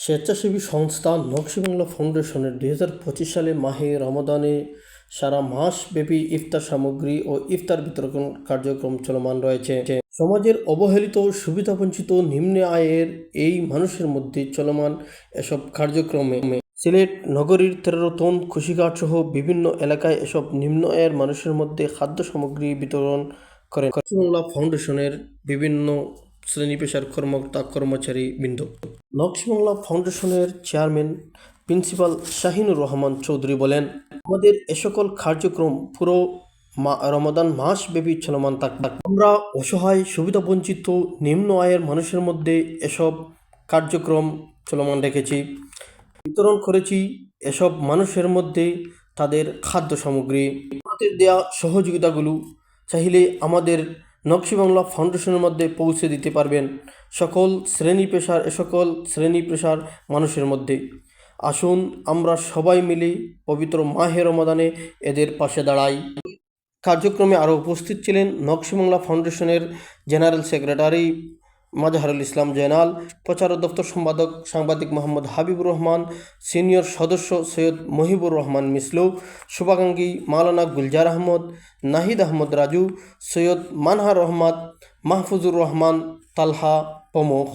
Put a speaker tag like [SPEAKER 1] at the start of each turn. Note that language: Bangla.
[SPEAKER 1] স্বেচ্ছাসেবী সংস্থা নকশিবাংলা ফাউন্ডেশনের 2025 সালে মাহে রমাদানে সারা মাসব্যাপী ইফতার সামগ্রী ও ইফতার বিতরণ কার্যক্রম চলমান রয়েছে। সমাজের অবহেলিত সুবিধাবঞ্চিত নিম্ন আয়ের এই মানুষের মধ্যে চলমান এসব কার্যক্রমে সিলেট নগরীর 13 কুশিঘাট সহ বিভিন্ন এলাকায় এসব নিম্ন আয়ের মানুষের মধ্যে খাদ্য সামগ্রী বিতরণ করেন নকশিবাংলা ফাউন্ডেশনের বিভিন্ন শ্রেণী পেশার কর্মকর্তা কর্মচারী বৃন্দ। নকশিবাংলা ফাউন্ডেশনের চেয়ারম্যান প্রিন্সিপাল শাহিনুর রহমান চৌধুরী বলেন, আমাদের এ সকল কার্যক্রম পুরো রমাদান মাসব্যাপী চলমান থাকবে। আমরা অসহায় সুবিধাবঞ্চিত নিম্ন আয়ের মানুষের মধ্যে এসব কার্যক্রম চলমান রেখেছি, বিতরণ করেছি এসব মানুষের মধ্যে তাদের খাদ্য সামগ্রী। আমাদের দেয়া সহযোগিতাগুলো চাইলে আমাদের নকশিবাংলা ফাউন্ডেশনের মধ্যে পৌঁছে দিতে পারবেন সকল শ্রেণী পেশার মানুষের মধ্যে। আসুন আমরা সবাই মিলে পবিত্র মাহে রমাদানে এদের পাশে দাঁড়াই। কার্যক্রমে আরও উপস্থিত ছিলেন নকশিবাংলা ফাউন্ডেশনের জেনারেল সেক্রেটারি মাজহারুল ইসলাম জয়নাল, প্রচার দপ্তর সম্পাদক সাংবাদিক মোহাম্মদ হাবিবুর রহমান, সিনিয়র সদস্য সৈয়দ মহিবুর রহমান মিসলু, শুভাকাঙ্ক্ষী মাওলানা গুলজার আহমদ, নাহিদ আহমদ রাজু, সৈয়দ মানহার রহমান, মাহফুজুর রহমান তালহা প্রমুখ।